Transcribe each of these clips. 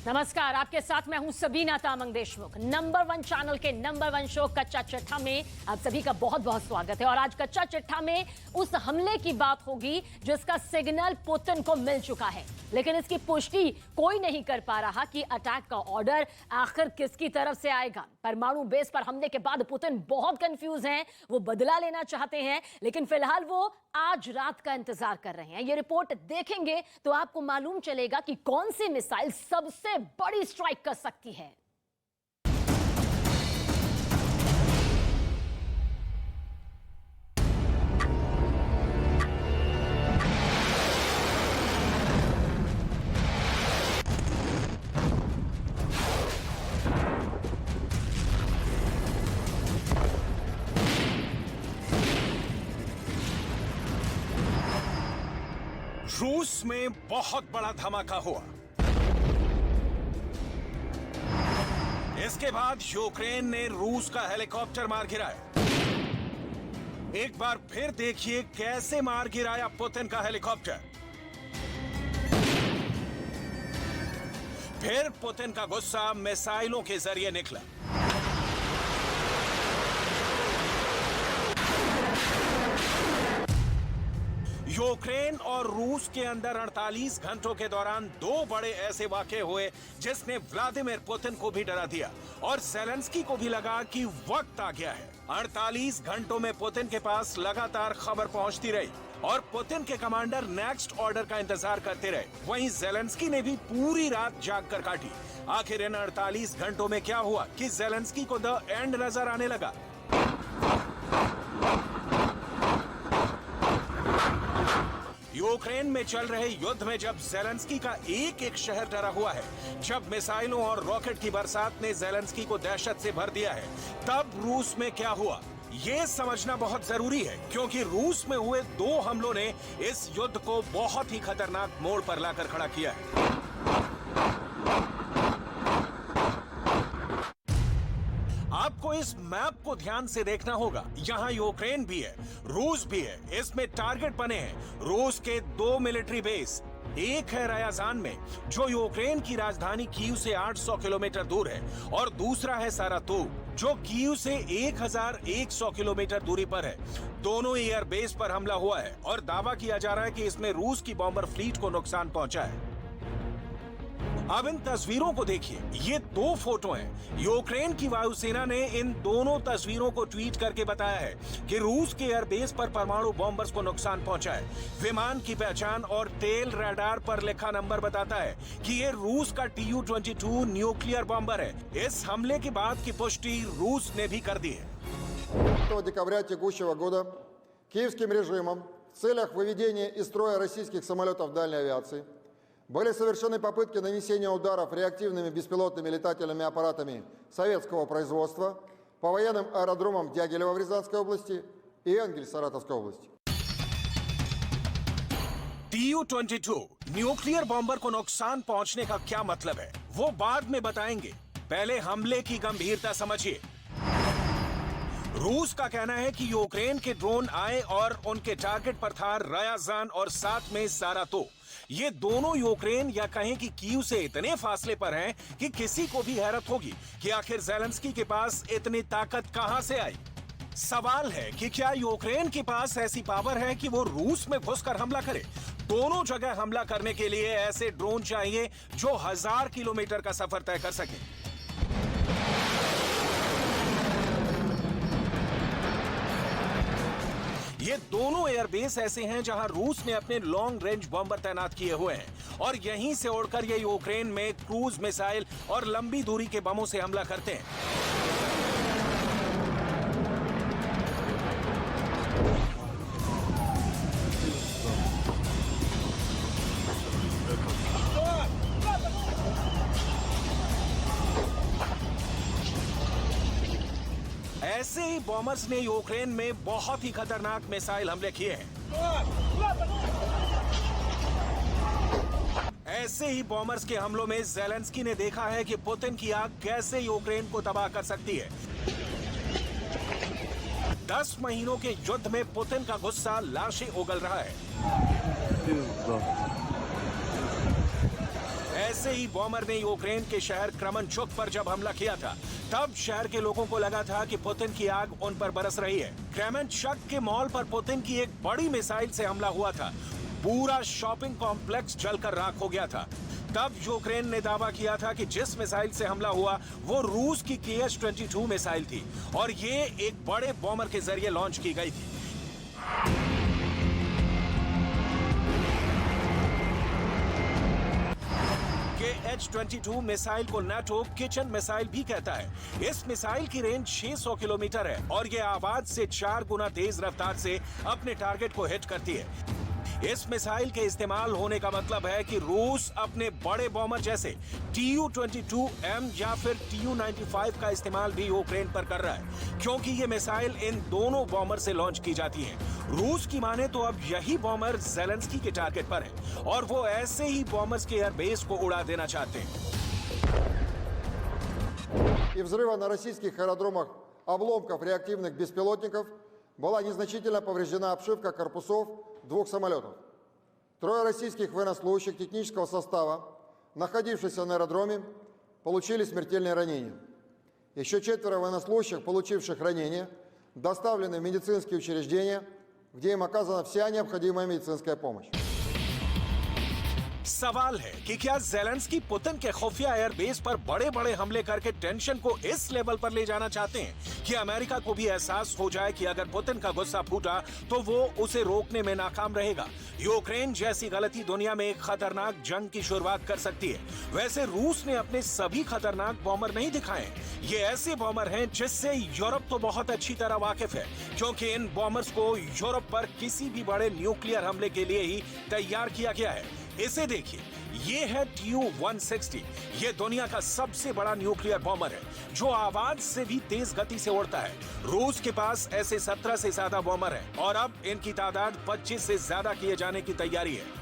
नमस्कार, आपके साथ मैं हूं सबीना तामंग देशमुख। नंबर 1 चैनल के नंबर 1 शो कच्चा चिट्ठा में आप सभी का बहुत बहुत स्वागत है। और आज कच्चा चिट्ठा में उस हमले की बात होगी जिसका सिग्नल पुतिन को मिल चुका है, लेकिन इसकी पुष्टि कोई नहीं कर पा रहा कि अटैक का ऑर्डर आखिर किसकी तरफ से आएगा। परमाणु बेस पर हमले के बाद पुतिन बहुत कंफ्यूज हैं, वो बदला लेना चाहते हैं, लेकिन फिलहाल वो आज रात का इंतजार कर रहे हैं। ये रिपोर्ट देखेंगे तो आपको मालूम चलेगा कि कौन सी मिसाइल सबसे बड़ी स्ट्राइक कर सकती है। रूस में बहुत बड़ा धमाका हुआ। इसके बाद यूक्रेन ने रूस का हेलीकॉप्टर मार गिराया। एक बार फिर देखिए कैसे मार गिराया पुतिन का हेलीकॉप्टर। फिर पुतिन का गुस्सा मिसाइलों के जरिए निकला। यूक्रेन और रूस के अंदर 48 घंटों के दौरान दो बड़े ऐसे वाकये हुए जिसने व्लादिमीर पुतिन को भी डरा दिया और ज़ेलेंस्की को भी लगा कि वक्त आ गया है। 48 घंटों में पुतिन के पास लगातार खबर पहुंचती रही और पुतिन के कमांडर नेक्स्ट ऑर्डर का इंतजार करते रहे। वहीं ज़ेलेंस्की ने भी पूरी रात जाग कर काटी। आखिर इन 48 घंटों में क्या हुआ कि ज़ेलेंस्की को द एंड नजर आने लगा। यूक्रेन में चल रहे युद्ध में जब ज़ेलेंस्की का एक एक शहर डरा हुआ है, जब मिसाइलों और रॉकेट की बरसात ने ज़ेलेंस्की को दहशत से भर दिया है, तब रूस में क्या हुआ ये समझना बहुत जरूरी है, क्योंकि रूस में हुए दो हमलों ने इस युद्ध को बहुत ही खतरनाक मोड़ पर लाकर खड़ा किया है। आपको इस मैप को ध्यान से देखना होगा। यहाँ यूक्रेन भी है, रूस भी है। इसमें टारगेट बने हैं रूस के दो मिलिट्री बेस। एक है रायाजान में, जो यूक्रेन की राजधानी कीव से 800 किलोमीटर दूर है, और दूसरा है सारातोव, जो कीव से 1100 किलोमीटर दूरी पर है। दोनों एयर बेस पर हमला हुआ है और दावा किया जा रहा है कि इसमें रूस की बॉम्बर फ्लीट को नुकसान पहुंचा है। अब इन तस्वीरों को देखिए, ये दो फोटो हैं। यूक्रेन की वायुसेना ने इन दोनों तस्वीरों को ट्वीट करके बताया है कि रूस के एयरबेस पर परमाणु बॉम्बर्स को नुकसान पहुंचा है। विमान की पहचान और टेल रडार पर लिखा नंबर बताता है कि ये रूस का Tu-22 न्यूक्लियर बॉम्बर है। इस हमले के बाद की पुष्टि रूस ने भी कर दी है। 5 декабря текущего года киевским режимом в целях выведения из строя российских самолетов дальней авиации были совершены попытки нанесения ударов реактивными беспилотными летательными аппаратами советского производства по военным аэродромам Дягилева в Рязанской области и Энгель Саратовской области. Tu-22 न्यूक्लियर बॉम्बर को नुकसान पहुंचने का क्या मतलब है, वो बाद में बताएंगे। पहले हमले की गंभीरता समझिए। रूस का कहना है कि यूक्रेन के ड्रोन आए और उनके टारगेट पर था रायाजान और साथ में सारातोव। ये दोनों यूक्रेन या कहें कि कीव से इतने फासले पर हैं कि किसी को भी हैरत होगी कि आखिर ज़ेलेंस्की के पास इतनी ताकत कहां से आई। सवाल है कि क्या यूक्रेन के पास ऐसी पावर है कि वो रूस में घुसकर हमला करे। दोनों जगह हमला करने के लिए ऐसे ड्रोन चाहिए जो 1000 किलोमीटर का सफर तय कर सके। ये दोनों एयरबेस ऐसे हैं जहां रूस ने अपने लॉन्ग रेंज बॉम्बर तैनात किए हुए हैं और यहीं से उड़कर ये यूक्रेन में क्रूज मिसाइल और लंबी दूरी के बमों से हमला करते हैं। ऐसे ही बॉम्बर्स ने यूक्रेन में बहुत ही खतरनाक मिसाइल हमले किए हैं। ऐसे ही बॉम्बर्स के हमलों में ज़ेलेंस्की ने देखा है कि पुतिन की आग कैसे यूक्रेन को तबाह कर सकती है। 10 महीनों के युद्ध में पुतिन का गुस्सा लाशें उगल रहा है। ऐसे ही बॉम्बर ने यूक्रेन के शहर क्रेमेंचुक पर जब हमला किया था, तब शहर के लोगों को लगा था कि पुतिन की आग उन पर बरस रही है। क्रेमेंचुक के मॉल पर पुतिन की एक बड़ी मिसाइल से हमला हुआ था। पूरा शॉपिंग कॉम्प्लेक्स जलकर राख हो गया था। तब यूक्रेन ने दावा किया था कि जिस मिसाइल से हमला हुआ वो रूस की KH-22 मिसाइल थी और ये एक बड़े बॉम्बर के जरिए लॉन्च की गई थी। KH-22 मिसाइल को नाटो किचन मिसाइल भी कहता है। इस मिसाइल की रेंज 600 किलोमीटर है और ये आवाज से 4 गुना तेज रफ्तार से अपने टारगेट को हिट करती है। इस मिसाइल के इस्तेमाल होने का मतलब है कि रूस अपने बड़े बॉम्बर जैसे Tu-22M या फिर Tu-95 का इस्तेमाल भी यूक्रेन पर कर रहा है, क्योंकि ये मिसाइल इन दोनों बॉम्बर से लॉन्च की जाती है। रूस की माने तो अब यही बॉम्बर ज़ेलेंस्की के टारगेट पर है और वो ऐसे ही बॉम्बर्स के एयरबेस को उड़ा देना चाहते हैं। И взрыва на российских аэродромах обломков реактивных беспилотников была незначительно повреждена обшивка корпусов 2 самолетов. 3 российских военнослужащих технического состава, находившихся на аэродроме, получили смертельные ранения. Еще 4 военнослужащих, получивших ранения, доставлены в медицинские учреждения, где им оказана вся необходимая медицинская помощь. सवाल है कि क्या ज़ेलेंस्की पुतिन के खुफिया एयरबेस पर बड़े-बड़े हमले करके टेंशन को इस लेवल पर ले जाना चाहते हैं कि अमेरिका को भी एहसास हो जाए कि अगर पुतिन का गुस्सा फूटा तो वो उसे रोकने में नाकाम रहेगा। यूक्रेन जैसी गलती दुनिया में एक खतरनाक जंग की शुरुआत कर सकती है। वैसे रूस ने अपने सभी खतरनाक बॉम्बर नहीं दिखाए। ये ऐसे बॉम्बर हैं जिससे यूरोप तो बहुत अच्छी तरह वाकिफ है, क्योंकि इन बॉम्बर्स को यूरोप पर किसी भी बड़े न्यूक्लियर हमले के लिए ही तैयार किया गया है। इसे देखिए, ये है Tu-160। ये दुनिया का सबसे बड़ा न्यूक्लियर बॉम्बर है जो आवाज से भी तेज गति से उड़ता है। रूस के पास ऐसे 17 से ज्यादा बॉम्बर हैं और अब इनकी तादाद 25 से ज्यादा किए जाने की तैयारी है।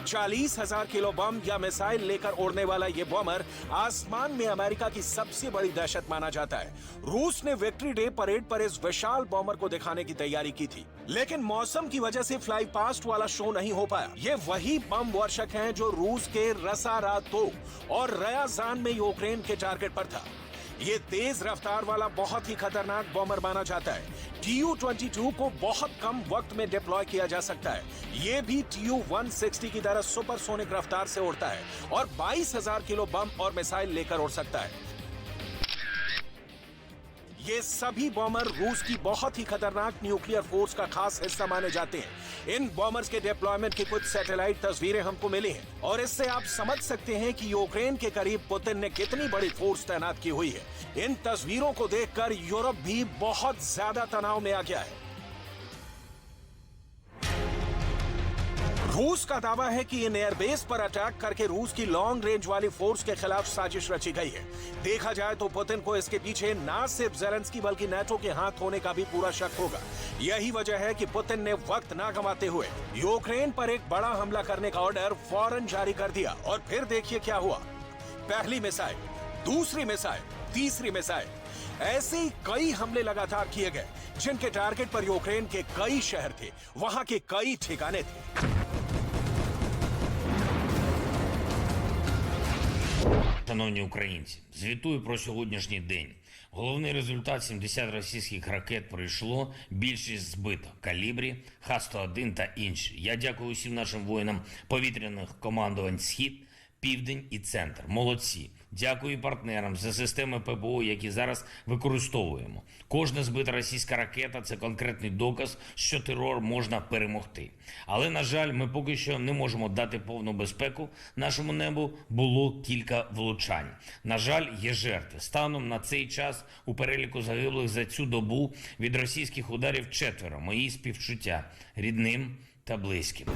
40,000 किलो बम या मिसाइल लेकर उड़ने वाला ये बॉम्बर आसमान में अमेरिका की सबसे बड़ी दहशत माना जाता है। रूस ने विक्ट्री डे परेड पर इस विशाल बॉम्बर को दिखाने की तैयारी की थी, लेकिन मौसम की वजह से फ्लाई पास्ट वाला शो नहीं हो पाया। ये वही बम वर्षक हैं जो रूस के रसारातो और रयाजान में यूक्रेन के टारगेट पर था। ये तेज रफ्तार वाला बहुत ही खतरनाक बॉम्बर माना जाता है। Tu-22 को बहुत कम वक्त में डिप्लॉय किया जा सकता है। ये भी Tu-160 की तरह सुपरसोनिक रफ्तार से उड़ता है और 22,000 किलो बम और मिसाइल लेकर उड़ सकता है। ये सभी बॉम्बर रूस की बहुत ही खतरनाक न्यूक्लियर फोर्स का खास हिस्सा माने जाते हैं। इन बॉम्बर्स के डिप्लॉयमेंट की कुछ सैटेलाइट तस्वीरें हमको मिली हैं और इससे आप समझ सकते हैं कि यूक्रेन के करीब पुतिन ने कितनी बड़ी फोर्स तैनात की हुई है। इन तस्वीरों को देखकर यूरोप भी बहुत ज्यादा तनाव में आ गया है। रूस का दावा है कि इन एयरबेस पर अटैक करके रूस की लॉन्ग रेंज वाली फोर्स के खिलाफ साजिश रची गई है। देखा जाए तो पुतिन को इसके पीछे ना सिर्फ ज़ेलेंस्की बल्कि नाटो के हाथ होने का भी पूरा शक होगा। यही वजह है कि पुतिन ने वक्त ना गंवाते हुए यूक्रेन पर एक बड़ा हमला करने का ऑर्डर फौरन जारी कर दिया और फिर देखिए क्या हुआ। पहली मिसाइल, दूसरी मिसाइल, तीसरी मिसाइल, ऐसे ही कई हमले लगातार किए गए जिनके टारगेट पर यूक्रेन के कई शहर थे, वहां के कई ठिकाने थे। Шановні українці, звітую про сьогоднішній день. Головний результат – 70 російських ракет пройшло, більшість збито. Калібрі, Х-101 та інші. Я дякую усім нашим воїнам повітряних командувань «Схід», «Південь» і «Центр». Молодці. Дякую і партнерам за системи ППО, які зараз використовуємо. Кожна збита російська ракета – це конкретний доказ, що терор можна перемогти. Але, на жаль, ми поки що не можемо дати повну безпеку. Нашому небу було кілька влучань. На жаль, є жертви. Станом на цей час у переліку загиблих за цю добу від російських ударів 4. Мої співчуття рідним та близьким.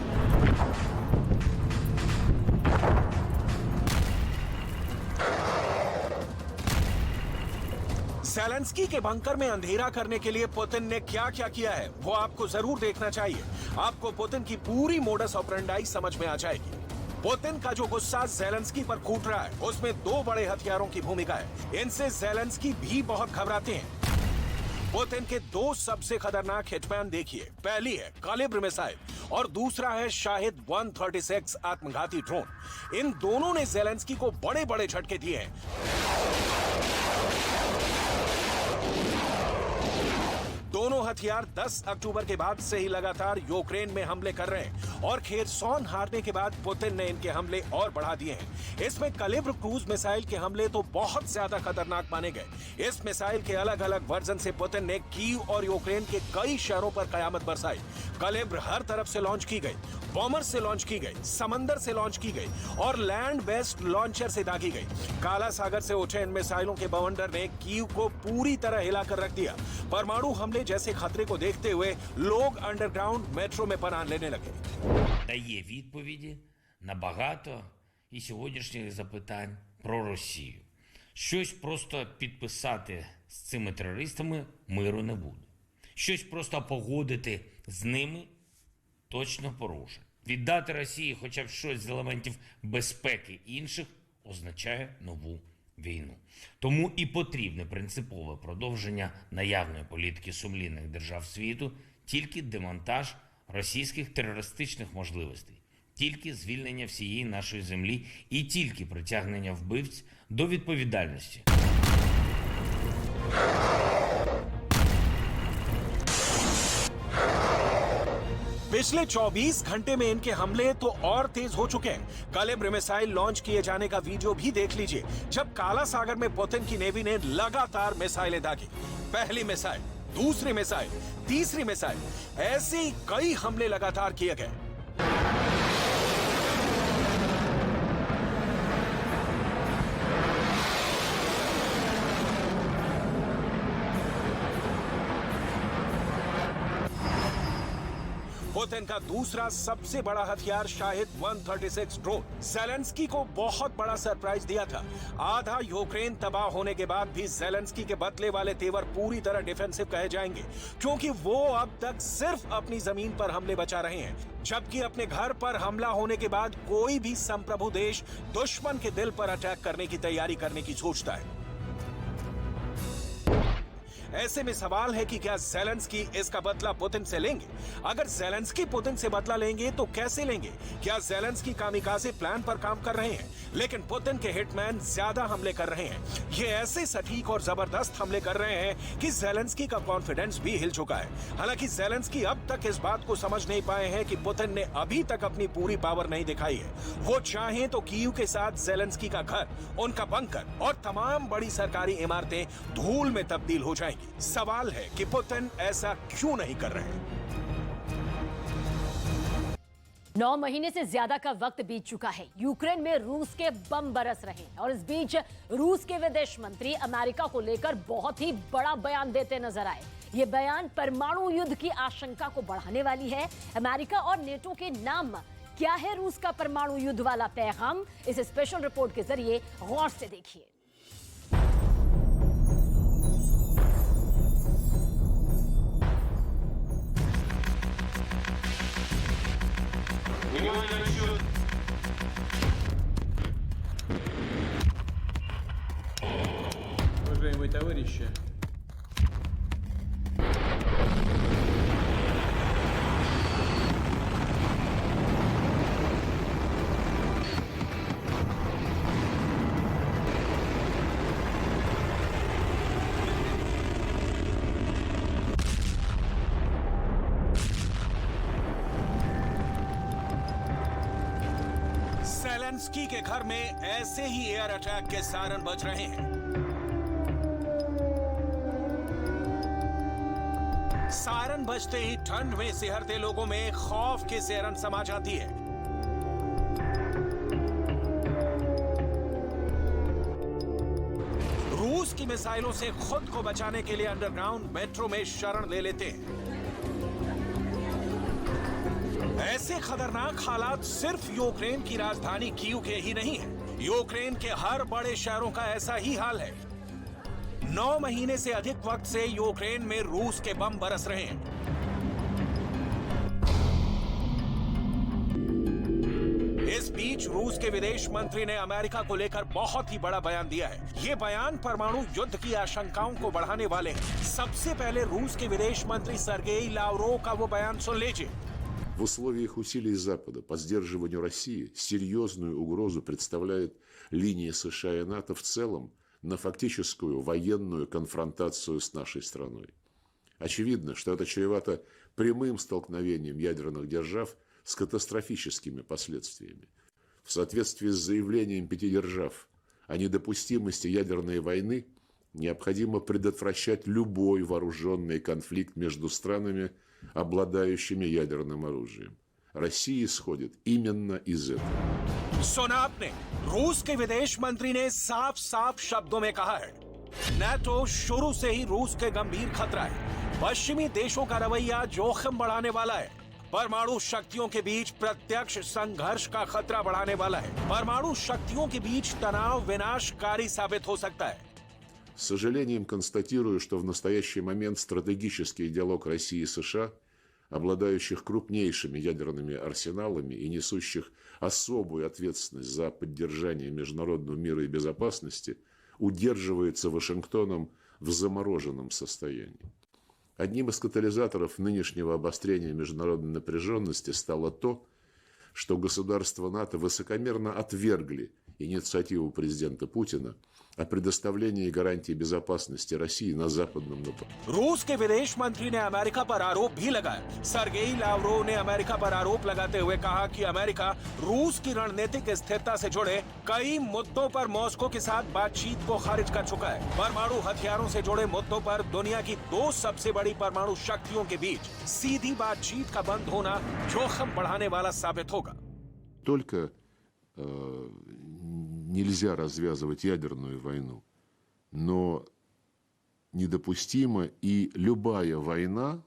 ज़ेलेंस्की के बंकर में अंधेरा करने के लिए पुतिन ने क्या क्या किया है वो आपको जरूर देखना चाहिए। आपको पुतिन की पूरी मोडस ऑपरेंडाई समझ में आ जाएगी। पुतिन का जो गुस्सा ज़ेलेंस्की पर फूट रहा है उसमें 2 बड़े हथियारों की भूमिका है। इनसे ज़ेलेंस्की भी बहुत घबराते हैं। पुतिन के दो सबसे खतरनाक हिटमैन देखिए। पहली है कालिब्र मिसाइल और दूसरा है शाहिद 136 आत्मघाती ड्रोन। इन दोनों ने ज़ेलेंस्की को बड़े बड़े झटके दिए हैं। दोनों हथियार 10 अक्टूबर के बाद से ही लगातार यूक्रेन में हमले कर रहे हैं और खेरसॉन हारने के बाद पुतिन ने इनके हमले और बढ़ा दिए हैं। इसमें कलिब्र क्रूज मिसाइल के हमले तो बहुत ज्यादा खतरनाक माने गए। इस मिसाइल के अलग अलग वर्जन से पुतिन ने कीव और यूक्रेन के कई शहरों पर कयामत बरसाई। कलिब्र हर तरफ से लॉन्च की गई, बॉमर से लॉन्च की गई, समंदर से लॉन्च की गई और लैंड बेस्ड लॉन्चर से दागी गई। काला सागर से उठे इन मिसाइलों के बवंडर ने कीव को पूरी तरह हिलाकर रख दिया। परमाणु हमले जैसे खतरे को देखते हुए लोग अंडरग्राउंड मेट्रो में पनाह लेने लगे। Дає відповіді на багато і сьогоднішніх запитань про Росію. Щось просто підписати з цими терористами миру не буде. Щось просто погодити з ними точно порушить. Віддати Росії хоча б щось з елементів безпеки інших означає нову війну. Тому і потрібне принципове продовження наявної політики сумлінних держав світу, тільки демонтаж російських терористичних можливостей, тільки звільнення всієї нашої землі і тільки притягнення вбивць до відповідальності. पिछले 24 घंटे में इनके हमले तो और तेज हो चुके हैं। कलिब्र मिसाइल लॉन्च किए जाने का वीडियो भी देख लीजिए, जब काला सागर में पुतिन की नेवी ने लगातार मिसाइलें दागी। पहली मिसाइल, दूसरी मिसाइल, तीसरी मिसाइल, ऐसे ही कई हमले लगातार किए गए। पुतिन का दूसरा सबसे बड़ा हथियार शाहिद 136 ड्रोन ज़ेलेंस्की को बहुत बड़ा सरप्राइज दिया था। आधा यूक्रेन तबाह होने के बाद भी ज़ेलेंस्की के बदले वाले तेवर पूरी तरह डिफेंसिव कहे जाएंगे, क्योंकि वो अब तक सिर्फ अपनी जमीन पर हमले बचा रहे हैं, जबकि अपने घर पर हमला होने के बाद कोई भी संप्रभु देश दुश्मन के दिल पर अटैक करने की तैयारी करने की सोचता है। ऐसे में सवाल है कि क्या ज़ेलेंस्की इसका बदला पुतिन से लेंगे? अगर ज़ेलेंस्की पुतिन से बदला लेंगे तो कैसे लेंगे? क्या ज़ेलेंस्की कामिकाज़े प्लान पर काम कर रहे हैं, लेकिन पुतिन के हिटमैन ज्यादा हमले कर रहे हैं? ये ऐसे सटीक और जबरदस्त हमले कर रहे हैं कि ज़ेलेंस्की का कॉन्फिडेंस भी हिल चुका है। हालांकि ज़ेलेंस्की अब तक इस बात को समझ नहीं पाए हैं कि पुतिन ने अभी तक अपनी पूरी पावर नहीं दिखाई है। वो चाहें तो कीव के साथ ज़ेलेंस्की का घर, उनका बंकर और तमाम बड़ी सरकारी इमारतें धूल में तब्दील हो जाएंगी। सवाल है कि पुतिन ऐसा क्यों नहीं कर रहे? 9 महीने से ज्यादा का वक्त बीत चुका है। यूक्रेन में रूस के बम बरस रहे हैं और इस बीच रूस के विदेश मंत्री अमेरिका को लेकर बहुत ही बड़ा बयान देते नजर आए। ये बयान परमाणु युद्ध की आशंका को बढ़ाने वाली है। अमेरिका और नेटो के नाम क्या है रूस का परमाणु युद्ध वाला पैगाम? इस स्पेशल रिपोर्ट के जरिए गौर से देखिए। Уважаемые товарищи, ज़ेलेंस्की के घर में ऐसे ही एयर अटैक के सायरन बज रहे हैं। सायरन बजते ही ठंड में सिहरते लोगों में खौफ की सिहरन समा जाती है। रूस की मिसाइलों से खुद को बचाने के लिए अंडरग्राउंड मेट्रो में शरण ले लेते हैं। ऐसे खतरनाक हालात सिर्फ यूक्रेन की राजधानी कीव के ही नहीं है, यूक्रेन के हर बड़े शहरों का ऐसा ही हाल है। 9 महीने से अधिक वक्त से यूक्रेन में रूस के बम बरस रहे हैं। इस बीच रूस के विदेश मंत्री ने अमेरिका को लेकर बहुत ही बड़ा बयान दिया है। ये बयान परमाणु युद्ध की आशंकाओं को बढ़ाने वाले हैं। सबसे पहले रूस के विदेश मंत्री सर्गेई लावरोव का वो बयान सुन लीजिए। В условиях усилий Запада по сдерживанию России серьезную угрозу представляет линия США и НАТО в целом на фактическую военную конфронтацию с нашей страной. Очевидно, что это чревато прямым столкновением ядерных держав с катастрофическими последствиями. В соответствии с заявлением 5 держав о недопустимости ядерной войны необходимо предотвращать любой вооруженный конфликт между странами, обладающими ядерным оружием. Россия исходит именно из этого. सुना आपने, रूस के विदेश मंत्री ने साफ साफ शब्दों में कहा है, नाटो शुरू से ही रूस के गंभीर खतरा है। पश्चिमी देशों का रवैया जोखिम बढ़ाने वाला है। परमाणु शक्तियों के बीच प्रत्यक्ष संघर्ष का खतरा बढ़ाने वाला है। परमाणु शक्तियों के बीच तनाव विनाशकारी साबित हो सकता है। С сожалением констатирую, что в настоящий момент стратегический диалог России и США, обладающих крупнейшими ядерными арсеналами и несущих особую ответственность за поддержание международного мира и безопасности, удерживается Вашингтоном в замороженном состоянии. Одним из катализаторов нынешнего обострения международной напряженности стало то, что государства НАТО высокомерно отвергли инициативу президента Путина о предоставлении гарантий безопасности России на западном направлении. रूस के विदेश मंत्री ने अमेरिका पर आरोप भी लगाया। सर्गेई लावरोव ने अमेरिका पर आरोप लगाते हुए कहा कि अमेरिका रूस की रणनीतिक स्थिरता से जुड़े कई मुद्दों पर मॉस्को के साथ बातचीत को खारिज कर चुका है। परमाणु हथियारों से जुड़े मुद्दों पर दुनिया की 2 सबसे बड़ी परमाणु शक्तियों के बीच सीधी बातचीत का बंद होना जोखिम बढ़ाने वाला साबित होगा। Только нельзя развязывать ядерную войну, но недопустима и любая война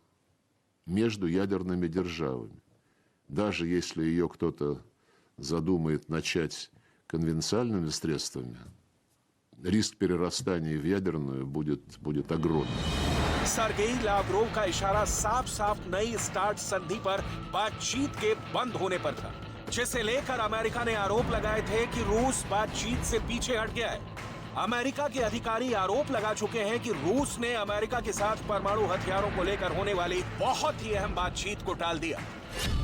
между ядерными державами. Даже если ее кто-то задумает начать конвенциальными средствами, риск перерастания в ядерную будет огромным. सर्गेई लावरोव का इशारा साफ साफ नई स्टार्ट संधि पर बातचीत के बंद होने पर था, जिसे लेकर अमेरिका ने आरोप लगाए थे कि रूस बातचीत से पीछे हट गया है। अमेरिका के अधिकारी आरोप लगा चुके हैं कि रूस ने अमेरिका के साथ परमाणु हथियारों को लेकर होने वाली बहुत ही अहम बातचीत को टाल दिया।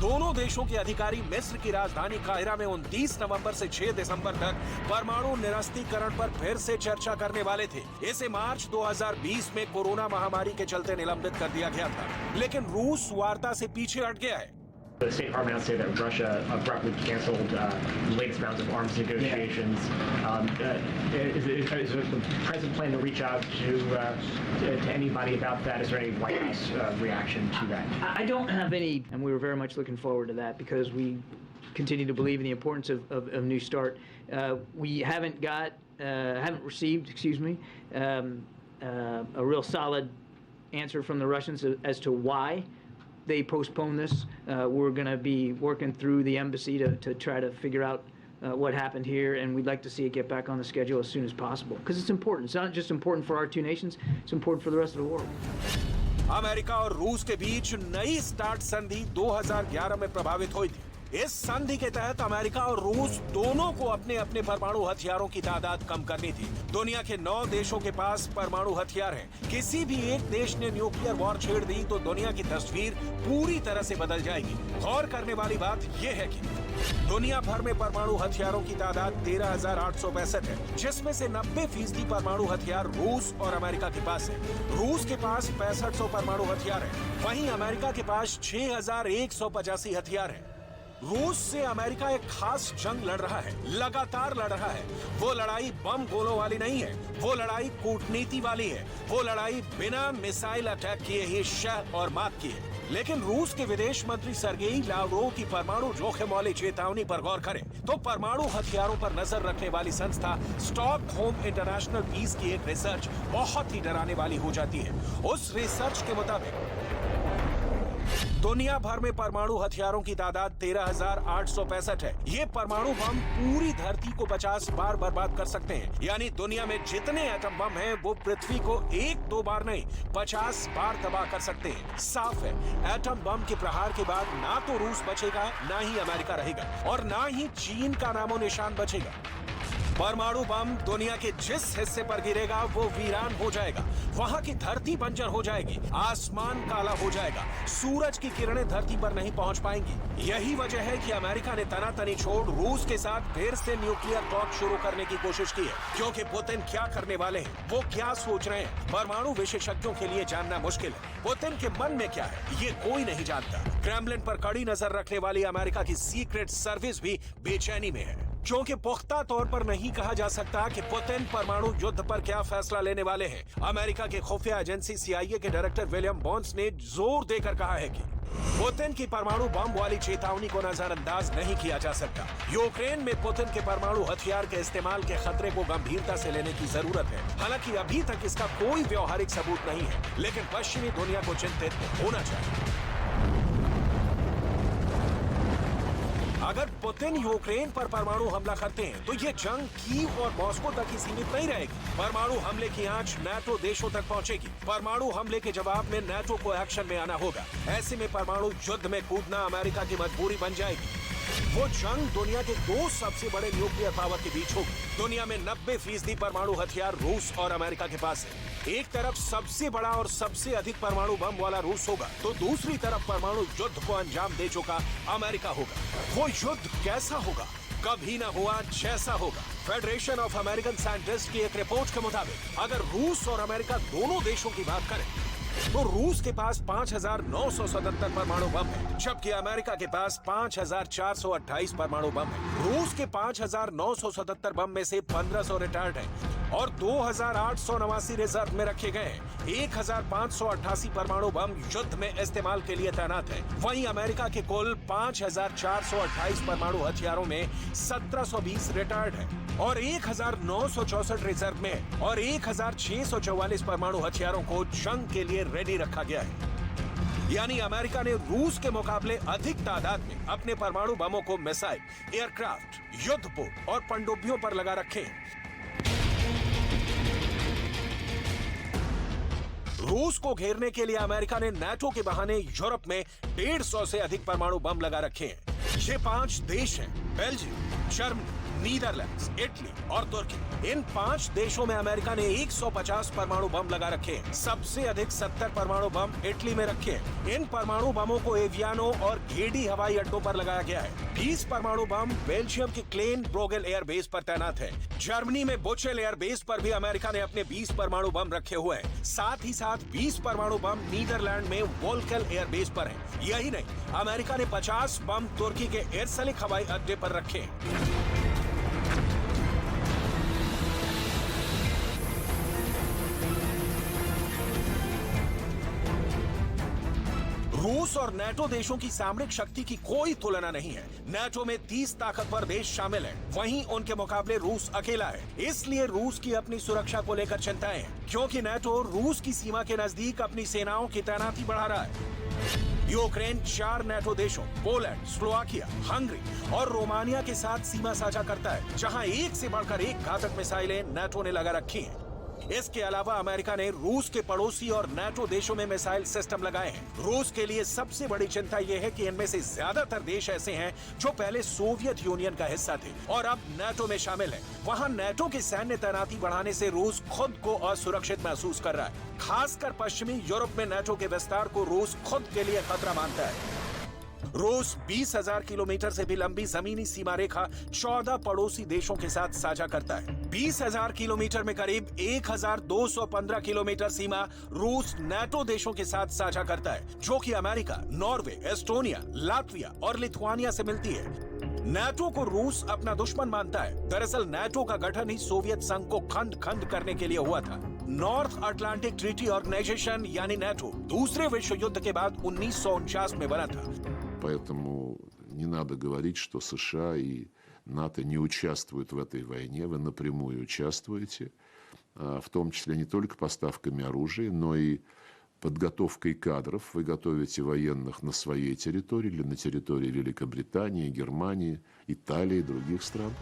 दोनों देशों के अधिकारी मिस्र की राजधानी काहिरा में 29 नवंबर से 6 दिसंबर तक परमाणु निरस्त्रीकरण पर फिर से चर्चा करने वाले थे। इसे मार्च 2020 में कोरोना महामारी के चलते निलंबित कर दिया गया था, लेकिन रूस वार्ता से पीछे हट गया है। The State Department announced that Russia abruptly canceled the latest rounds of arms negotiations. Is the president planning to reach out to anybody about that? Is there any White House reaction to that? I don't have any, and we were very much looking forward to that because we continue to believe in the importance of New START. We haven't received, a real solid answer from the Russians as to why they postponed this. We're going to be working through the embassy to try to figure out what happened here, and we'd like to see it get back on the schedule as soon as possible because it's important. It's not just important for our 2 nations, it's important for the rest of the world. America और रूस के बीच नई start संधि 2011 में प्रभावित हुई थी। इस संधि के तहत अमेरिका और रूस दोनों को अपने अपने परमाणु हथियारों की तादाद कम करनी थी। दुनिया के 9 देशों के पास परमाणु हथियार हैं। किसी भी एक देश ने न्यूक्लियर वॉर छेड़ दी तो दुनिया की तस्वीर पूरी तरह से बदल जाएगी। गौर करने वाली बात यह है कि दुनिया भर में परमाणु हथियारों की तादाद 13,865 है, जिसमें से 90% परमाणु हथियार रूस और अमेरिका के पास है। रूस के पास 6500 परमाणु हथियार है, वहीं अमेरिका के पास 6,185 हथियार है। रूस से अमेरिका एक खास जंग लड़ रहा है, लगातार लड़ रहा है। वो लड़ाई बम गोलों वाली नहीं है, वो लड़ाई कूटनीति वाली है, वो लड़ाई बिना मिसाइल अटैक किए ही शह और मात की है। लेकिन रूस के विदेश मंत्री सर्गेई लावरोव की परमाणु जोखिम वाली चेतावनी पर गौर करें तो परमाणु हथियारों पर नजर रखने वाली संस्था स्टॉकहोम इंटरनेशनल पीस की एक रिसर्च बहुत ही डराने वाली हो जाती है। उस रिसर्च के मुताबिक दुनिया भर में परमाणु हथियारों की तादाद 13,865 है। ये परमाणु बम पूरी धरती को 50 बार बर्बाद कर सकते हैं। यानी दुनिया में जितने एटम बम हैं वो पृथ्वी को 1-2 बार नहीं 50 बार तबाह कर सकते हैं। साफ है, एटम बम के प्रहार के बाद ना तो रूस बचेगा, ना ही अमेरिका रहेगा और ना ही चीन का नामो निशान बचेगा। परमाणु बम दुनिया के जिस हिस्से पर गिरेगा वो वीरान हो जाएगा। वहां की धरती बंजर हो जाएगी, आसमान काला हो जाएगा, सूरज की किरणें धरती पर नहीं पहुंच पाएंगी। यही वजह है कि अमेरिका ने तनातनी छोड़ रूस के साथ फिर से न्यूक्लियर टॉक शुरू करने की कोशिश की है। क्योंकि पुतिन क्या करने वाले हैं, वो क्या सोच रहे हैं, परमाणु विशेषज्ञों के लिए जानना मुश्किल है। पुतिन के मन में क्या है, ये कोई नहीं जानता। क्रेमलिन पर कड़ी नजर रखने वाली अमेरिका की सीक्रेट सर्विस भी बेचैनी में है, क्योंकि पुख्ता तौर पर नहीं कहा जा सकता कि पुतिन परमाणु युद्ध पर क्या फैसला लेने वाले हैं। अमेरिका के खुफिया एजेंसी CIA के डायरेक्टर विलियम बॉन्स ने जोर देकर कहा है कि पुतिन की परमाणु बम वाली चेतावनी को नजरअंदाज नहीं किया जा सकता। यूक्रेन में पुतिन के परमाणु हथियार के इस्तेमाल के खतरे को गंभीरता से लेने की जरूरत है। हालांकि अभी तक इसका कोई व्यवहारिक सबूत नहीं है, लेकिन पश्चिमी दुनिया को चिंतित होना चाहिए। अगर पुतिन यूक्रेन पर परमाणु हमला करते हैं तो ये जंग कीव और मॉस्को तक ही सीमित नहीं रहेगी। परमाणु हमले की आंच नाटो देशों तक पहुंचेगी। परमाणु हमले के जवाब में नाटो को एक्शन में आना होगा। ऐसे में परमाणु युद्ध में कूदना अमेरिका की मजबूरी बन जाएगी। वो जंग दुनिया के 2 सबसे बड़े न्यूक्लियर पावर के बीच होगी। दुनिया में 90% परमाणु हथियार रूस और अमेरिका के पास है। एक तरफ सबसे बड़ा और सबसे अधिक परमाणु बम वाला रूस होगा, तो दूसरी तरफ परमाणु युद्ध को अंजाम दे चुका अमेरिका होगा। वो युद्ध कैसा होगा? कभी ना हुआ जैसा होगा। फेडरेशन ऑफ अमेरिकन साइंटिस्ट की एक रिपोर्ट के मुताबिक अगर रूस और अमेरिका दोनों देशों की बात करें तो रूस के पास 5,977 परमाणु बम है, जबकि अमेरिका के पास 5,428 परमाणु बम है। रूस के 5,977 बम में से 1,500 रिटायर्ड हैं और 2,889 रिजर्व में रखे गए हैं। 1,588 परमाणु बम युद्ध में इस्तेमाल के लिए तैनात हैं। वहीं अमेरिका के कुल 5,428 परमाणु हथियारों में 1,720 रिटायर्ड हैं और 1,964 रिजर्व में है और 1,644 परमाणु हथियारों को जंग के लिए रेडी रखा गया है। यानी अमेरिका ने रूस के मुकाबले अधिक तादाद में अपने परमाणु बमों को मिसाइल, एयरक्राफ्ट, युद्धपोत और पनडुब्बियों पर लगा रखे हैं। रूस को घेरने के लिए अमेरिका ने नाटो के बहाने यूरोप में 150 से अधिक परमाणु बम लगा रखे हैं। ये 5 देश हैं: बेल्जियम, जर्मनी, नीदरलैंड्स, इटली और तुर्की। इन 5 देशों में अमेरिका ने 150 परमाणु बम लगा रखे हैं। सबसे अधिक 70 परमाणु बम इटली में रखे हैं। इन परमाणु बमों को एवियानो और घेडी हवाई अड्डों पर लगाया गया है। 20 परमाणु बम बेल्जियम के क्लेन ब्रोगेल एयरबेस पर तैनात है। जर्मनी में बुचेल एयरबेस पर भी अमेरिका ने अपने 20 परमाणु बम रखे हुए हैं। साथ ही साथ 20 परमाणु बम नीदरलैंड में वोल्केल एयरबेस पर है। यही नहीं, अमेरिका ने 50 बम तुर्की के एरसलिक हवाई अड्डे पर रखे हैं। रूस और नाटो देशों की सामरिक शक्ति की कोई तुलना नहीं है। नाटो में 30 ताकतवर देश शामिल हैं, वहीं उनके मुकाबले रूस अकेला है। इसलिए रूस की अपनी सुरक्षा को लेकर चिंताएं हैं, क्योंकि नाटो रूस की सीमा के नजदीक अपनी सेनाओं की तैनाती बढ़ा रहा है। यूक्रेन 4 नाटो देशों पोलैंड, स्लोवाकिया, हंगरी और रोमानिया के साथ सीमा साझा करता है, जहां एक से बढ़कर एक घातक मिसाइलें नाटो ने लगा रखी हैं। इसके अलावा अमेरिका ने रूस के पड़ोसी और नाटो देशों में मिसाइल सिस्टम लगाए हैं। रूस के लिए सबसे बड़ी चिंता यह है कि इनमें से ज्यादातर देश ऐसे हैं जो पहले सोवियत यूनियन का हिस्सा थे और अब नाटो में शामिल हैं। वहां नाटो की सैन्य तैनाती बढ़ाने से रूस खुद को असुरक्षित महसूस कर रहा है। खासकर पश्चिमी यूरोप में नाटो के विस्तार को रूस खुद के लिए खतरा मानता है। रूस 20,000 किलोमीटर से भी लंबी जमीनी सीमा रेखा 14 पड़ोसी देशों के साथ साझा करता है। 20,000 किलोमीटर में करीब 1,215 किलोमीटर सीमा रूस नाटो देशों के साथ साझा करता है, जो कि अमेरिका, नॉर्वे, एस्टोनिया, लातविया और लिथुआनिया से मिलती है। नाटो को रूस अपना दुश्मन मानता है। दरअसल नाटो का गठन ही सोवियत संघ को खंड खंड करने के लिए हुआ था। नॉर्थ अटलांटिक ट्रीटी ऑर्गेनाइजेशन यानी नाटो दूसरे विश्व युद्ध के बाद 1949 में बना था। Поэтому не надо говорить, что США и НАТО не участвуют в этой войне. Вы напрямую участвуете, в том числе не только поставками оружия, но и подготовкой кадров вы готовите военных на своей территории или на территории Великобритании, Германии, Италии и других стран?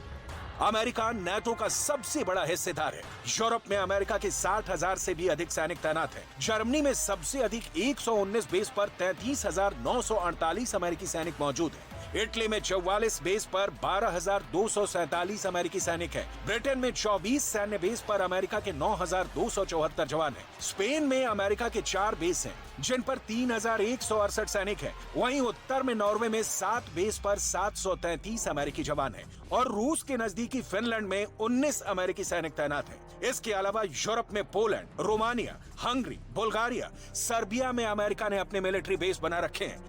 अमेरिका नाटो का सबसे बड़ा हिस्सेदार है। यूरोप में अमेरिका के 60,000 से भी अधिक सैनिक तैनात हैं। जर्मनी में सबसे अधिक 119 बेस पर 33,948 अमेरिकी सैनिक मौजूद हैं। इटली में 44 बेस पर 12,247 अमेरिकी सैनिक हैं। ब्रिटेन में 24 सैन्य बेस पर अमेरिका के 9,274 जवान हैं। स्पेन में अमेरिका के 4 बेस हैं, जिन पर 3,168 सैनिक हैं। वहीं उत्तर में नॉर्वे में 7 बेस पर 733 अमेरिकी जवान हैं और रूस के नजदीकी फिनलैंड में 19 अमेरिकी सैनिक तैनात हैं। इसके अलावा यूरोप में Poland, Romania, Hungary, Bulgaria, Serbia में अमेरिका ने अपने मिलिट्री बेस बना रखे हैं।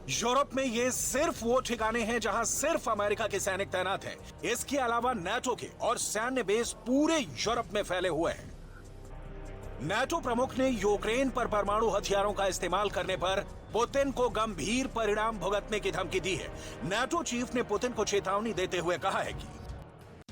यूरोप में ये सिर्फ वो ठिकाने हैं जहां सिर्फ अमेरिका के सैनिक तैनात हैं। इसके अलावा नाटो के और सैन्य बेस पूरे यूरोप में फैले हुए हैं। नाटो प्रमुख ने यूक्रेन पर परमाणु हथियारों का इस्तेमाल करने पर पुतिन को गंभीर परिणाम भुगतने की धमकी दी है। नाटो चीफ ने पुतिन को चेतावनी देते हुए कहा है कि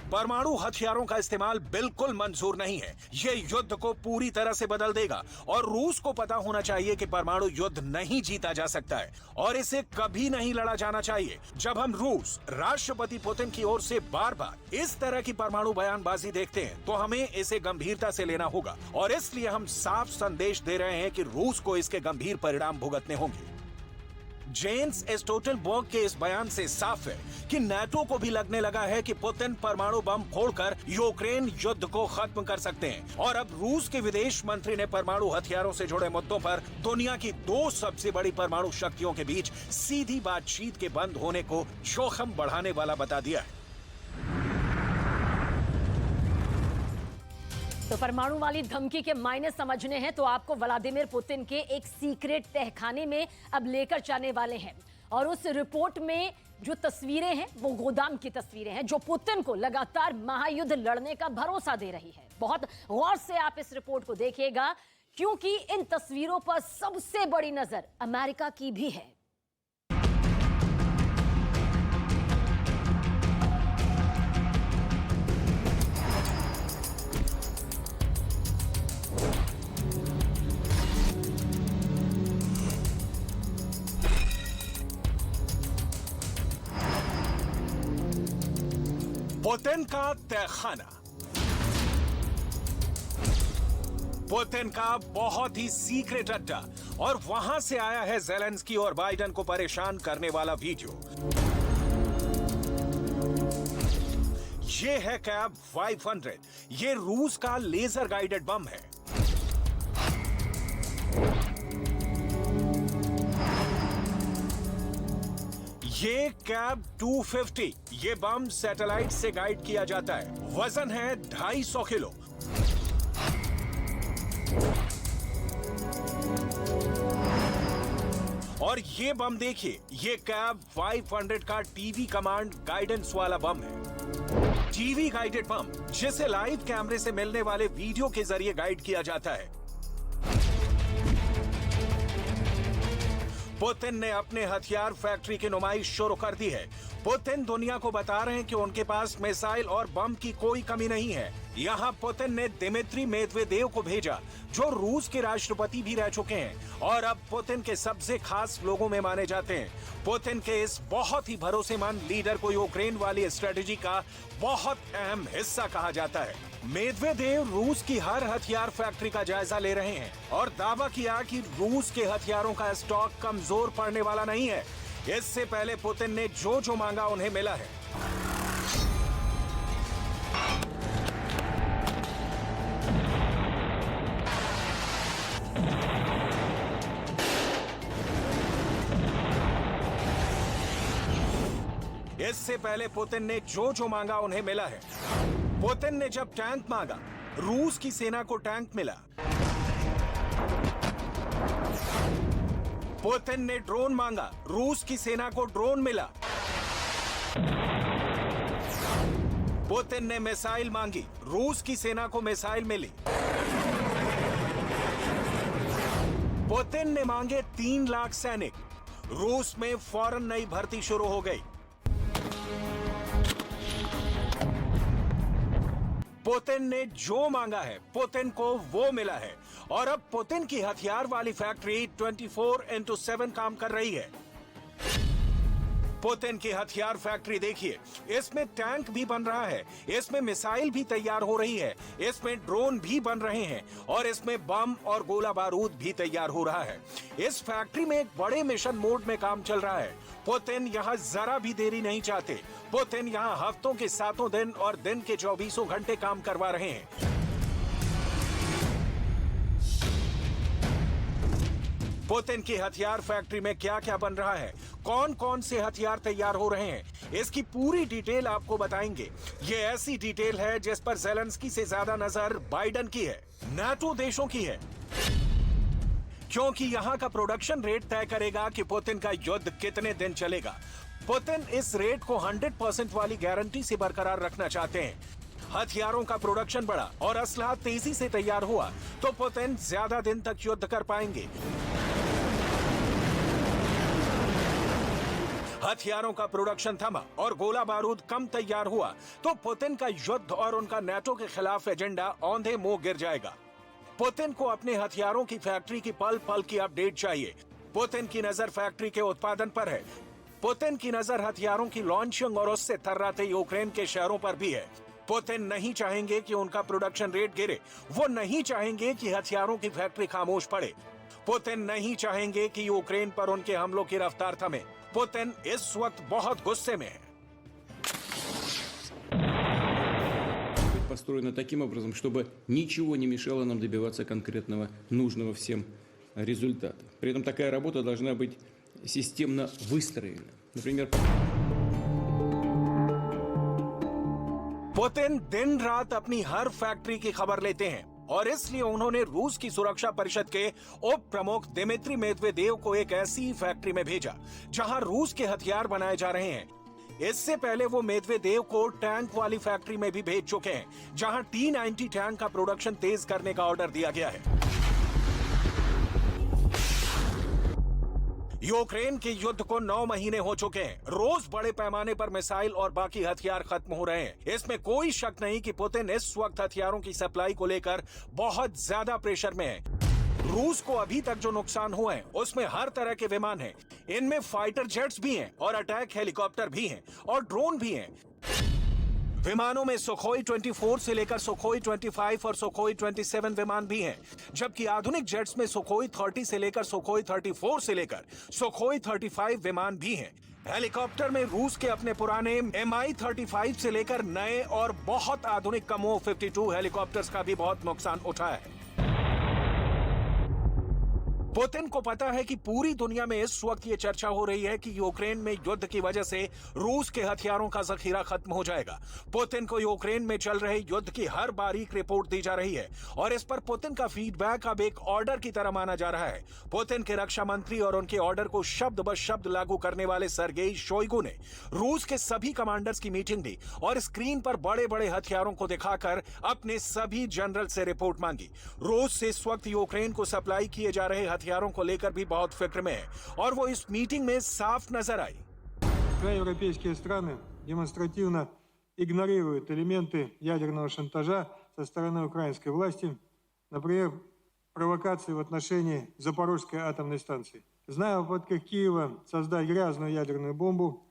परमाणु हथियारों का इस्तेमाल बिल्कुल मंजूर नहीं है। ये युद्ध को पूरी तरह से बदल देगा और रूस को पता होना चाहिए कि परमाणु युद्ध नहीं जीता जा सकता है और इसे कभी नहीं लड़ा जाना चाहिए। जब हम रूस राष्ट्रपति पुतिन की ओर से बार-बार इस तरह की परमाणु बयानबाजी देखते हैं तो हमें इसे गंभीरता से लेना होगा और इसलिए हम साफ संदेश दे रहे हैं कि रूस को इसके गंभीर परिणाम भुगतने होंगे। जेन्स स्टोल्टनबर्ग के इस बयान से साफ है कि नाटो को भी लगने लगा है कि पुतिन परमाणु बम फोड़कर यूक्रेन युद्ध को खत्म कर सकते हैं और अब रूस के विदेश मंत्री ने परमाणु हथियारों से जुड़े मुद्दों पर दुनिया की 2 सबसे बड़ी परमाणु शक्तियों के बीच सीधी बातचीत के बंद होने को जोखिम बढ़ाने वाला बता दिया है। तो परमाणु वाली धमकी के मायने समझने हैं तो आपको व्लादिमीर पुतिन के एक सीक्रेट तहखाने में अब लेकर जाने वाले हैं और उस रिपोर्ट में जो तस्वीरें हैं वो गोदाम की तस्वीरें हैं जो पुतिन को लगातार महायुद्ध लड़ने का भरोसा दे रही है। बहुत गौर से आप इस रिपोर्ट को देखिएगा क्योंकि इन तस्वीरों पर सबसे बड़ी नजर अमेरिका की भी है। पुतिन का तहखाना, पुतिन का बहुत ही सीक्रेट अड्डा और वहां से आया है ज़ेलेंस्की और बाइडेन को परेशान करने वाला वीडियो। ये है कैब 500। ये रूस का लेजर गाइडेड बम है। ये कैब 250। ये बम सैटेलाइट से गाइड किया जाता है। वजन है 250 किलो। और ये बम देखिए, ये कैब 500 का टीवी कमांड गाइडेंस वाला बम है। टीवी गाइडेड बम जिसे लाइव कैमरे से मिलने वाले वीडियो के जरिए गाइड किया जाता है। पुतिन ने अपने हथियार फैक्ट्री की नुमाइश शुरू कर दी है। पुतिन दुनिया को बता रहे हैं कि उनके पास मिसाइल और बम की कोई कमी नहीं है। यहाँ पुतिन ने दिमित्री मेदवेदेव को भेजा जो रूस के राष्ट्रपति भी रह चुके हैं और अब पुतिन के सबसे खास लोगों में माने जाते हैं। पुतिन के इस बहुत ही भरोसेमंद लीडर को यूक्रेन वाली स्ट्रेटेजी का बहुत अहम हिस्सा कहा जाता है। मेदवेदेव रूस की हर हथियार फैक्ट्री का जायजा ले रहे हैं और दावा किया कि रूस के हथियारों का स्टॉक कमजोर पड़ने वाला नहीं है। इससे पहले पुतिन ने जो जो मांगा उन्हें मिला है। इससे पहले पुतिन ने जो जो मांगा उन्हें मिला है। पुतिन ने जब टैंक मांगा, रूस की सेना को टैंक मिला। पुतिन ने ड्रोन मांगा, रूस की सेना को ड्रोन मिला। पुतिन ने मिसाइल मांगी, रूस की सेना को मिसाइल मिली। पुतिन ने मांगे 3 लाख सैनिक, रूस में फौरन नई भर्ती शुरू हो गई। पुतिन ने जो मांगा है पुतिन को वो मिला है और अब पुतिन की हथियार वाली फैक्ट्री 24/7 काम कर रही है। पुतिन की हथियार फैक्ट्री देखिए, इसमें टैंक भी बन रहा है, इसमें मिसाइल भी तैयार हो रही है, इसमें ड्रोन भी बन रहे हैं और इसमें बम और गोला बारूद भी तैयार हो रहा है। इस फैक्ट्री में एक बड़े मिशन मोड में काम चल रहा है। पुतिन यहाँ जरा भी देरी नहीं चाहते। पुतिन यहाँ हफ्तों के 7 दिन और दिन के 24 घंटे काम करवा रहे हैं। पुतिन की हथियार फैक्ट्री में क्या क्या बन रहा है, कौन कौन से हथियार तैयार हो रहे हैं, इसकी पूरी डिटेल आपको बताएंगे। ये ऐसी डिटेल है जिस पर ज़ेलेंस्की से ज्यादा नजर बाइडेन की है, नाटो देशों की है, क्योंकि यहाँ का प्रोडक्शन रेट तय करेगा कि पुतिन का युद्ध कितने दिन चलेगा। पुतिन इस रेट को 100% वाली गारंटी से बरकरार रखना चाहते हैं। हथियारों का प्रोडक्शन बढ़ा और असलहा तेजी से तैयार हुआ तो पुतिन ज्यादा दिन तक युद्ध कर पाएंगे। हथियारों का प्रोडक्शन थमा और गोला बारूद कम तैयार हुआ तो पुतिन का युद्ध और उनका नाटो के खिलाफ एजेंडा औंधे मुंह गिर जाएगा। पुतिन को अपने हथियारों की फैक्ट्री की पल पल की अपडेट चाहिए। पुतिन की नजर फैक्ट्री के उत्पादन पर है। पुतिन की नजर हथियारों की लॉन्चिंग और उससे थर्राते यूक्रेन के शहरों पर भी है। पुतिन नहीं चाहेंगे कि उनका प्रोडक्शन रेट गिरे। वो नहीं चाहेंगे कि हथियारों की फैक्ट्री खामोश पड़े। पुतिन नहीं चाहेंगे कि यूक्रेन पर उनके हमलों की रफ्तार थमे। पुतिन इस वक्त बहुत गुस्से में है। Построена таким образом, чтобы ничего не мешало нам добиваться конкретного, нужного всем результата. При этом такая работа должна быть системно выстроена. Например, पुतिन दिन रात अपनी हर फैक्ट्री की खबर लेते हैं और इसलिए उन्होंने रूस की सुरक्षा परिषद के उप प्रमुख दिमित्री मेदवेदेव को एक ऐसी फैक्ट्री में भेजा जहां रूस के हथियार बनाए जा रहे हैं। इससे पहले वो मेदवेदेव को टैंक वाली फैक्ट्री में भी भेज चुके हैं जहां T-90 टैंक का प्रोडक्शन तेज करने का ऑर्डर दिया गया है। यूक्रेन के युद्ध को 9 महीने हो चुके हैं। रोज बड़े पैमाने पर मिसाइल और बाकी हथियार खत्म हो रहे हैं। इसमें कोई शक नहीं कि पुतिन इस वक्त हथियारों की सप्लाई को लेकर बहुत ज्यादा प्रेशर में है। रूस को अभी तक जो नुकसान हुआ है उसमें हर तरह के विमान हैं। इनमें फाइटर जेट्स भी हैं और अटैक हेलीकॉप्टर भी हैं और ड्रोन भी हैं। विमानों में सुखोई 24 से लेकर सुखोई 25 और सुखोई 27 विमान भी हैं, जबकि आधुनिक जेट्स में सुखोई 30 से लेकर सुखोई 34 से लेकर सुखोई 35 विमान भी हैं। हेलीकॉप्टर में रूस के अपने पुराने Mi-35 से लेकर नए और बहुत आधुनिक कमो 52 हेलीकॉप्टर्स का भी बहुत नुकसान उठाया है। पुतिन को पता है कि पूरी दुनिया में इस वक्त ये चर्चा हो रही है कि यूक्रेन में युद्ध की वजह से रूस के हथियारों का जखीरा खत्म हो जाएगा। पुतिन को यूक्रेन में चल रहे युद्ध की हर बारीक रिपोर्ट दी जा रही है और इस पर पुतिन का फीडबैक अब एक ऑर्डर की तरह माना जा रहा है। पुतिन के रक्षा मंत्री और उनके ऑर्डर को शब्द ब शब्द लागू करने वाले सर्गेई शोइगु ने रूस के सभी कमांडर्स की मीटिंग ली और स्क्रीन पर बड़े बड़े हथियारों को दिखाकर अपने सभी जनरल से रिपोर्ट मांगी। रूस से इस वक्त यूक्रेन को सप्लाई किए जा रहे हथियारों को लेकर भी बहुत फिक्र में है और वो इस मीटिंग में साफ नजर आई। Европейские страны демонстративно игнорируют элементы ядерного шантажа со стороны украинской власти, например, провокации в отношении Запорожской атомной станции. Зная о попытках Киева создать грязную ядерную бомбу,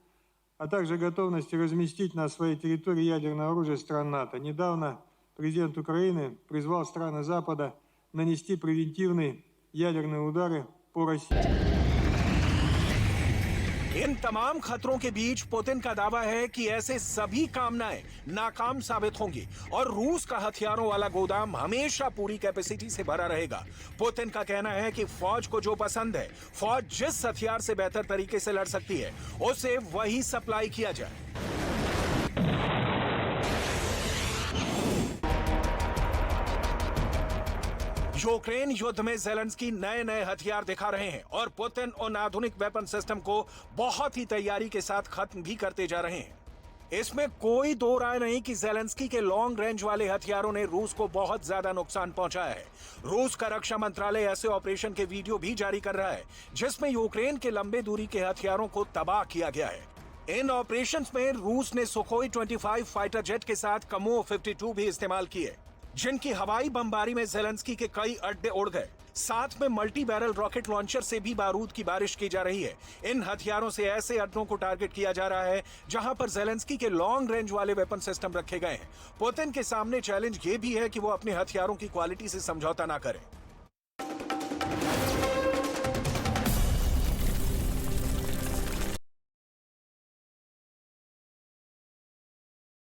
а также готовности разместить на своей территории ядерное оружие стран НАТО, недавно президент Украины призвал страны Запада нанести превентивные ядерные удары по России. इन तमाम खतरों के बीच पुतिन का दावा है कि ऐसे सभी कामनाएं नाकाम साबित होंगी और रूस का हथियारों वाला गोदाम हमेशा पूरी कैपेसिटी से भरा रहेगा। पुतिन का कहना है कि फौज को जो पसंद है, फौज जिस हथियार से बेहतर तरीके से लड़ सकती है, उसे वही सप्लाई किया जाए। यूक्रेन युद्ध में ज़ेलेंस्की नए नए हथियार दिखा रहे हैं और पुतिन उन आधुनिक वेपन सिस्टम को बहुत ही तैयारी के साथ खत्म भी करते जा रहे हैं। इसमें कोई दो राय नहीं कि ज़ेलेंस्की के लॉन्ग रेंज वाले हथियारों ने रूस को बहुत ज्यादा नुकसान पहुंचाया है। रूस का रक्षा मंत्रालय ऐसे ऑपरेशन के वीडियो भी जारी कर रहा है जिसमें यूक्रेन के लंबे दूरी के हथियारों को तबाह किया गया है। इन ऑपरेशंस में रूस ने सुखोई 25 फाइटर जेट के साथ कमो 52 भी इस्तेमाल किए, जिनकी हवाई बमबारी में ज़ेलेंस्की के कई अड्डे उड़ गए। साथ में मल्टी बैरल रॉकेट लॉन्चर से भी बारूद की बारिश की जा रही है। इन हथियारों से ऐसे अड्डों को टारगेट किया जा रहा है जहां पर ज़ेलेंस्की के लॉन्ग रेंज वाले वेपन सिस्टम रखे गए हैं। पुतिन के सामने चैलेंज ये भी है कि वो अपने हथियारों की क्वालिटी से समझौता ना करें।